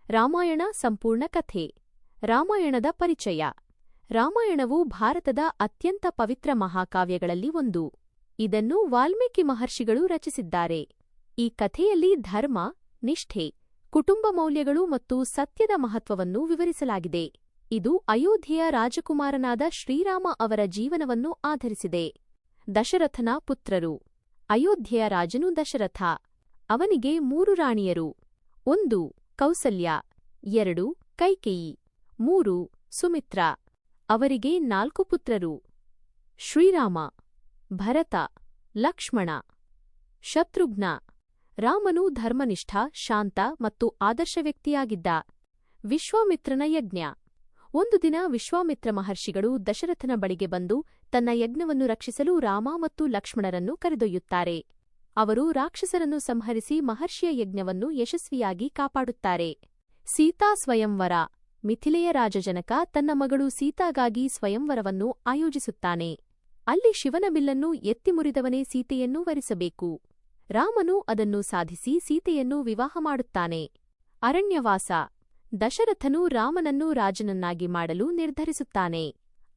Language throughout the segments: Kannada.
ರಾಮಾಯಣ ಸಂಪೂರ್ಣ ಕಥೆ. ರಾಮಾಯಣದ ಪರಿಚಯ. ರಾಮಾಯಣವು ಭಾರತದ ಅತ್ಯಂತ ಪವಿತ್ರ ಮಹಾಕಾವ್ಯಗಳಲ್ಲಿ ಒಂದು. ಇದನ್ನು ವಾಲ್ಮೀಕಿ ಮಹರ್ಷಿಗಳು ರಚಿಸಿದ್ದಾರೆ. ಈ ಕಥೆಯಲ್ಲಿ ಧರ್ಮ, ನಿಷ್ಠೆ, ಕುಟುಂಬ ಮೌಲ್ಯಗಳು ಮತ್ತು ಸತ್ಯದ ಮಹತ್ವವನ್ನು ವಿವರಿಸಲಾಗಿದೆ. ಇದು ಅಯೋಧ್ಯೆಯ ರಾಜಕುಮಾರನಾದ ಶ್ರೀರಾಮ ಅವರ ಜೀವನವನ್ನು ಆಧರಿಸಿದೆ. ದಶರಥನ ಪುತ್ರರು. ಅಯೋಧ್ಯೆಯ ರಾಜನು ದಶರಥ. ಅವನಿಗೆ 3 ರಾಣಿಯರು. 1 ಕೌಸಲ್ಯ, 2 ಕೈಕೇಯಿ, 3 ಸುಮಿತ್ರ. ಅವರಿಗೆ 4 ಪುತ್ರರು: ಶ್ರೀರಾಮ, ಭರತ, ಲಕ್ಷ್ಮಣ, ಶತ್ರುಘ್ನ. ರಾಮನು ಧರ್ಮನಿಷ್ಠ, ಶಾಂತ ಮತ್ತು ಆದರ್ಶ ವ್ಯಕ್ತಿಯಾಗಿದ್ದ. ವಿಶ್ವಾಮಿತ್ರನ ಯಜ್ಞ. ಒಂದು ದಿನ ವಿಶ್ವಾಮಿತ್ರ ಮಹರ್ಷಿಗಳು ದಶರಥನ ಬಳಿಗೆ ಬಂದು ತನ್ನ ಯಜ್ಞವನ್ನು ರಕ್ಷಿಸಲು ರಾಮ ಮತ್ತು ಲಕ್ಷ್ಮಣರನ್ನು ಕರೆದೊಯ್ಯುತ್ತಾರೆ. ಅವರು ರಾಕ್ಷಸರನ್ನು ಸಂಹರಿಸಿ ಮಹರ್ಷಿಯ ಯಜ್ಞವನ್ನು ಯಶಸ್ವಿಯಾಗಿ ಕಾಪಾಡುತ್ತಾರೆ. ಸೀತಾ ಸ್ವಯಂವರ. ಮಿಥಿಲೆಯ ರಾಜ ಜನಕ ತನ್ನ ಮಗಳು ಸೀತಾಗಾಗಿ ಸ್ವಯಂವರವನ್ನು ಆಯೋಜಿಸುತ್ತಾನೆ. ಅಲ್ಲಿ ಶಿವನ ಬಿಲ್ಲನ್ನು ಎತ್ತಿ ಮುರಿದವನೇ ಸೀತೆಯನ್ನು ವರಿಸಬೇಕು. ರಾಮನು ಅದನ್ನು ಸಾಧಿಸಿ ಸೀತೆಯನ್ನು ವಿವಾಹ ಮಾಡುತ್ತಾನೆ. ಅರಣ್ಯವಾಸ. ದಶರಥನು ರಾಮನನ್ನು ರಾಜನನ್ನಾಗಿ ಮಾಡಲು ನಿರ್ಧರಿಸುತ್ತಾನೆ.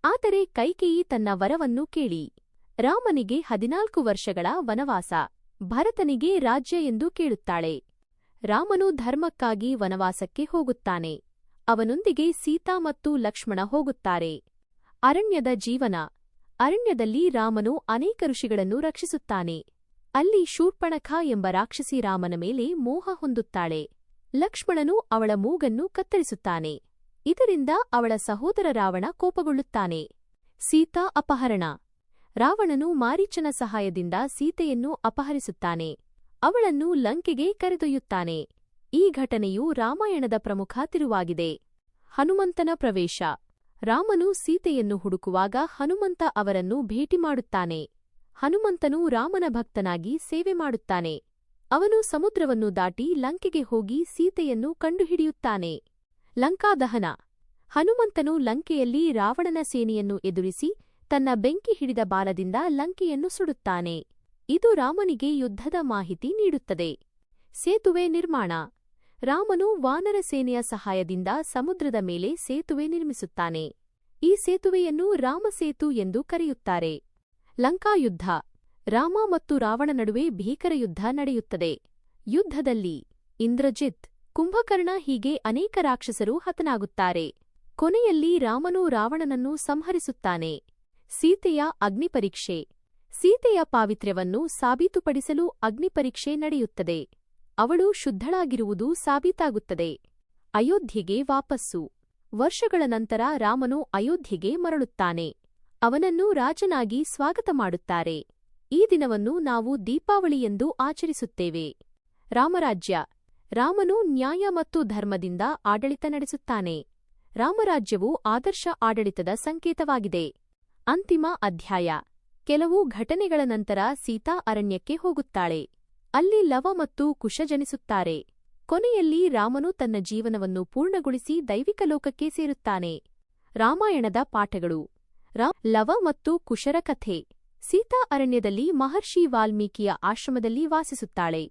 ಆದರೆ ಕೈಕೇಯಿ ತನ್ನ ವರವನ್ನು ಕೇಳಿ ರಾಮನಿಗೆ 14 ವರ್ಷಗಳ ವನವಾಸ, ಭರತನಿಗೆ ರಾಜ್ಯ ಎಂದು ಕೇಳುತ್ತಾಳೆ. ರಾಮನು ಧರ್ಮಕ್ಕಾಗಿ ವನವಾಸಕ್ಕೆ ಹೋಗುತ್ತಾನೆ. ಅವನೊಂದಿಗೆ ಸೀತಾ ಮತ್ತು ಲಕ್ಷ್ಮಣ ಹೋಗುತ್ತಾರೆ. ಅರಣ್ಯದ ಜೀವನ. ಅರಣ್ಯದಲ್ಲಿ ರಾಮನು ಅನೇಕ ಋಷಿಗಳನ್ನು ರಕ್ಷಿಸುತ್ತಾನೆ. ಅಲ್ಲಿ ಶೂರ್ಪಣಖ ಎಂಬ ರಾಕ್ಷಸಿ ರಾಮನ ಮೇಲೆ ಮೋಹ ಹೊಂದುತ್ತಾಳೆ. ಲಕ್ಷ್ಮಣನು ಅವಳ ಮೂಗನ್ನು ಕತ್ತರಿಸುತ್ತಾನೆ. ಇದರಿಂದ ಅವಳ ಸಹೋದರ ರಾವಣ ಕೋಪಗೊಳ್ಳುತ್ತಾನೆ. ಸೀತಾ ಅಪಹರಣ. ರಾವಣನು ಮಾರೀಚನ ಸಹಾಯದಿಂದ ಸೀತೆಯನ್ನು ಅಪಹರಿಸುತ್ತಾನೆ. ಅವಳನ್ನು ಲಂಕೆಗೆ ಕರೆದೊಯ್ಯುತ್ತಾನೆ. ಈ ಘಟನೆಯು ರಾಮಾಯಣದ ಪ್ರಮುಖ ತಿರುವಾಗಿದೆ. ಹನುಮಂತನ ಪ್ರವೇಶ. ರಾಮನು ಸೀತೆಯನ್ನು ಹುಡುಕುವಾಗ ಹನುಮಂತ ಅವರನ್ನು ಭೇಟಿ ಮಾಡುತ್ತಾನೆ. ಹನುಮಂತನು ರಾಮನ ಭಕ್ತನಾಗಿ ಸೇವೆ ಮಾಡುತ್ತಾನೆ. ಅವನು ಸಮುದ್ರವನ್ನು ದಾಟಿ ಲಂಕೆಗೆ ಹೋಗಿ ಸೀತೆಯನ್ನು ಕಂಡುಹಿಡಿಯುತ್ತಾನೆ. ಲಂಕಾದಹನ. ಹನುಮಂತನು ಲಂಕೆಯಲ್ಲಿ ರಾವಣನ ಸೇನೆಯನ್ನು ಎದುರಿಸಿ ತನ್ನ ಬೆಂಕಿ ಹಿಡಿದ ಬಾಲದಿಂದ ಲಂಕೆಯನ್ನು ಸುಡುತ್ತಾನೆ. ಇದು ರಾಮನಿಗೆ ಯುದ್ಧದ ಮಾಹಿತಿ ನೀಡುತ್ತದೆ. ಸೇತುವೆ ನಿರ್ಮಾಣ. ರಾಮನು ವಾನರ ಸೇನೆಯ ಸಹಾಯದಿಂದ ಸಮುದ್ರದ ಮೇಲೆ ಸೇತುವೆ ನಿರ್ಮಿಸುತ್ತಾನೆ. ಈ ಸೇತುವೆಯನ್ನು ರಾಮಸೇತು ಎಂದು ಕರೆಯುತ್ತಾರೆ. ಲಂಕಾಯುದ್ಧ. ರಾಮ ಮತ್ತು ರಾವಣ ನಡುವೆ ಭೀಕರ ಯುದ್ಧ ನಡೆಯುತ್ತದೆ. ಯುದ್ಧದಲ್ಲಿ ಇಂದ್ರಜಿತ್, ಕುಂಭಕರ್ಣ ಹೀಗೆ ಅನೇಕ ರಾಕ್ಷಸರು ಹತನಾಗುತ್ತಾರೆ. ಕೊನೆಯಲ್ಲಿ ರಾಮನು ರಾವಣನನ್ನು ಸಂಹರಿಸುತ್ತಾನೆ. ಸೀತೆಯ ಅಗ್ನಿಪರೀಕ್ಷೆ. ಸೀತೆಯ ಪಾವಿತ್ರ್ಯವನ್ನು ಸಾಬೀತುಪಡಿಸಲು ಅಗ್ನಿಪರೀಕ್ಷೆ ನಡೆಯುತ್ತದೆ. ಅವಳು ಶುದ್ಧಳಾಗಿರುವುದು ಸಾಬೀತಾಗುತ್ತದೆ. ಅಯೋಧ್ಯೆಗೆ ವಾಪಸ್ಸು. ವರ್ಷಗಳ ನಂತರ ರಾಮನು ಅಯೋಧ್ಯೆಗೆ ಮರಳುತ್ತಾನೆ. ಅವನನ್ನು ರಾಜನಾಗಿ ಸ್ವಾಗತ ಮಾಡುತ್ತಾರೆ. ಈ ದಿನವನ್ನು ನಾವು ದೀಪಾವಳಿ ಎಂದು ಆಚರಿಸುತ್ತೇವೆ. ರಾಮರಾಜ್ಯ. ರಾಮನು ನ್ಯಾಯ ಮತ್ತು ಧರ್ಮದಿಂದ ಆಡಳಿತ ನಡೆಸುತ್ತಾನೆ. ರಾಮರಾಜ್ಯವು ಆದರ್ಶ ಆಡಳಿತದ ಸಂಕೇತವಾಗಿದೆ. ಅಂತಿಮ ಅಧ್ಯಾಯ. ಕೆಲವು ಘಟನೆಗಳ ನಂತರ ಸೀತಾ ಅರಣ್ಯಕ್ಕೆ ಹೋಗುತ್ತಾಳೆ. ಅಲ್ಲಿ ಲವ ಮತ್ತು ಕುಶ ಜನಿಸುತ್ತಾರೆ. ಕೊನೆಯಲ್ಲಿ ರಾಮನು ತನ್ನ ಜೀವನವನ್ನು ಪೂರ್ಣಗೊಳಿಸಿ ದೈವಿಕ ಲೋಕಕ್ಕೆ ಸೇರುತ್ತಾನೆ. ರಾಮಾಯಣದ ಪಾಠಗಳು. ಲವ ಮತ್ತು ಕುಶರ ಕಥೆ. ಸೀತಾ ಅರಣ್ಯದಲ್ಲಿ ಮಹರ್ಷಿ ವಾಲ್ಮೀಕಿಯ ಆಶ್ರಮದಲ್ಲಿ ವಾಸಿಸುತ್ತಾಳೆ.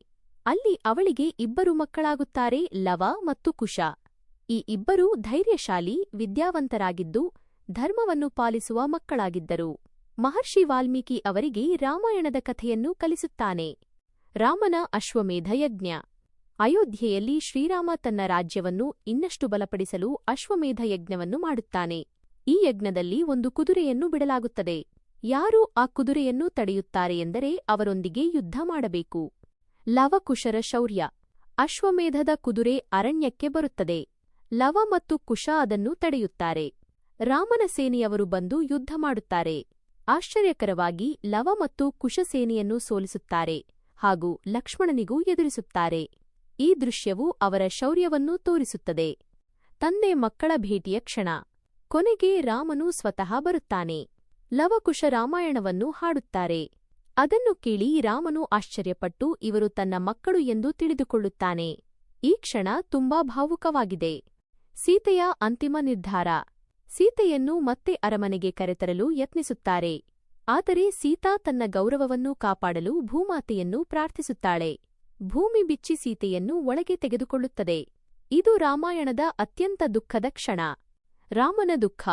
ಅಲ್ಲಿ ಅವಳಿಗೆ 2 ಮಕ್ಕಳಾಗುತ್ತಾರೆ, ಲವ ಮತ್ತು ಕುಶ. ಈ ಇಬ್ಬರೂ ಧೈರ್ಯಶಾಲಿ, ವಿದ್ಯಾವಂತರಾಗಿದ್ದು ಧರ್ಮವನ್ನು ಪಾಲಿಸುವ ಮಕ್ಕಳಾಗಿದ್ದರು. ಮಹರ್ಷಿ ವಾಲ್ಮೀಕಿ ಅವರಿಗೆ ರಾಮಾಯಣದ ಕಥೆಯನ್ನು ಕಲಿಸುತ್ತಾನೆ. ರಾಮನ ಅಶ್ವಮೇಧ ಯಜ್ಞ. ಅಯೋಧ್ಯೆಯಲ್ಲಿ ಶ್ರೀರಾಮ ತನ್ನ ರಾಜ್ಯವನ್ನು ಇನ್ನಷ್ಟು ಬಲಪಡಿಸಲು ಅಶ್ವಮೇಧ ಯಜ್ಞವನ್ನು ಮಾಡುತ್ತಾನೆ. ಈ ಯಜ್ಞದಲ್ಲಿ ಒಂದು ಕುದುರೆಯನ್ನು ಬಿಡಲಾಗುತ್ತದೆ. ಯಾರು ಆ ಕುದುರೆಯನ್ನು ತಡೆಯುತ್ತಾರೆ ಎಂದರೆ ಅವರೊಂದಿಗೆ ಯುದ್ಧ ಮಾಡಬೇಕು. ಲವಕುಶರ ಶೌರ್ಯ. ಅಶ್ವಮೇಧದ ಕುದುರೆ ಅರಣ್ಯಕ್ಕೆ ಬರುತ್ತದೆ. ಲವ ಮತ್ತು ಕುಶ ಅದನ್ನು ತಡೆಯುತ್ತಾರೆ. ರಾಮನ ಸೇನೆಯವರು ಬಂದು ಯುದ್ಧ ಮಾಡುತ್ತಾರೆ. ಆಶ್ಚರ್ಯಕರವಾಗಿ ಲವ ಮತ್ತು ಕುಶ ಸೇನೆಯನ್ನು ಸೋಲಿಸುತ್ತಾರೆ ಹಾಗೂ ಲಕ್ಷ್ಮಣನಿಗೂ ಎದುರಿಸುತ್ತಾರೆ. ಈ ದೃಶ್ಯವು ಅವರ ಶೌರ್ಯವನ್ನು ತೋರಿಸುತ್ತದೆ. ತಂದೆ ಮಕ್ಕಳ ಭೇಟಿಯ ಕ್ಷಣ. ಕೊನೆಗೆ ರಾಮನು ಸ್ವತಃ ಬರುತ್ತಾನೆ. ಲವಕುಶ ರಾಮಾಯಣವನ್ನು ಹಾಡುತ್ತಾರೆ. ಅದನ್ನು ಕೇಳಿ ರಾಮನು ಆಶ್ಚರ್ಯಪಟ್ಟು ಇವರು ತನ್ನ ಮಕ್ಕಳು ಎಂದು ತಿಳಿದುಕೊಳ್ಳುತ್ತಾನೆ. ಈ ಕ್ಷಣ ತುಂಬಾ ಭಾವುಕವಾಗಿದೆ. ಸೀತೆಯ ಅಂತಿಮ ನಿರ್ಧಾರ. ಸೀತೆಯನ್ನು ಮತ್ತೆ ಅರಮನೆಗೆ ಕರೆತರಲು ಯತ್ನಿಸುತ್ತಾರೆ. ಆದರೆ ಸೀತಾ ತನ್ನ ಗೌರವವನ್ನು ಕಾಪಾಡಲು ಭೂಮಾತೆಯನ್ನು ಪ್ರಾರ್ಥಿಸುತ್ತಾಳೆ. ಭೂಮಿ ಬಿಚ್ಚಿ ಸೀತೆಯನ್ನು ಒಳಗೆ ತೆಗೆದುಕೊಳ್ಳುತ್ತದೆ. ಇದು ರಾಮಾಯಣದ ಅತ್ಯಂತ ದುಃಖದ ಕ್ಷಣ. ರಾಮನ ದುಃಖ.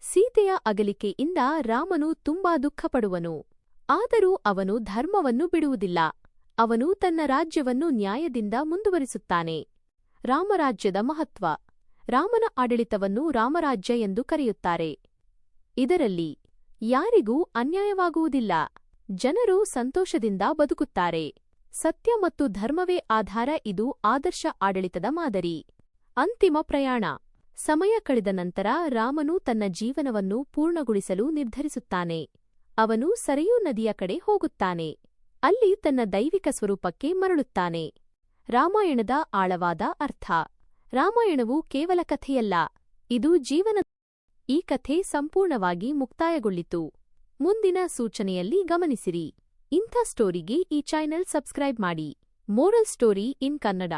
ಸೀತೆಯ ಅಗಲಿಕೆಯಿಂದ ರಾಮನು ತುಂಬಾ ದುಃಖಪಡುವನು. ಆದರೂ ಅವನು ಧರ್ಮವನ್ನು ಬಿಡುವುದಿಲ್ಲ. ಅವನು ತನ್ನ ರಾಜ್ಯವನ್ನು ನ್ಯಾಯದಿಂದ ಮುಂದುವರಿಸುತ್ತಾನೆ. ರಾಮರಾಜ್ಯದ ಮಹತ್ವ. ರಾಮನ ಆಡಳಿತವನ್ನು ರಾಮರಾಜ್ಯ ಎಂದು ಕರೆಯುತ್ತಾರೆ. ಇದರಲ್ಲಿ ಯಾರಿಗೂ ಅನ್ಯಾಯವಾಗುವುದಿಲ್ಲ. ಜನರು ಸಂತೋಷದಿಂದ ಬದುಕುತ್ತಾರೆ. ಸತ್ಯ ಮತ್ತು ಧರ್ಮವೇ ಆಧಾರ. ಇದು ಆದರ್ಶ ಆಡಳಿತದ ಮಾದರಿ. ಅಂತಿಮ ಪ್ರಯಾಣ. ಸಮಯ ಕಳೆದ ನಂತರ ರಾಮನು ತನ್ನ ಜೀವನವನ್ನು ಪೂರ್ಣಗೊಳಿಸಲು ನಿರ್ಧರಿಸುತ್ತಾನೆ. ಅವನು ಸರಯೂ ನದಿಯ ಕಡೆ ಹೋಗುತ್ತಾನೆ. ಅಲ್ಲಿ ತನ್ನ ದೈವಿಕ ಸ್ವರೂಪಕ್ಕೆ ಮರಳುತ್ತಾನೆ. ರಾಮಾಯಣದ ಆಳವಾದ ಅರ್ಥ. ರಾಮಾಯಣವು ಕೇವಲ ಕಥೆಯಲ್ಲ, ಇದು ಜೀವನ. ಈ ಕಥೆ ಸಂಪೂರ್ಣವಾಗಿ ಮುಕ್ತಾಯಗೊಳ್ಳಿತು. ಮುಂದಿನ ಸೂಚನೆಯಲ್ಲಿ ಗಮನಿಸಿರಿ. ಇಂಥ ಸ್ಟೋರಿಗೆ ಈ ಚಾನೆಲ್ ಸಬ್ಸ್ಕ್ರೈಬ್ ಮಾಡಿ. Moral story in Kannada.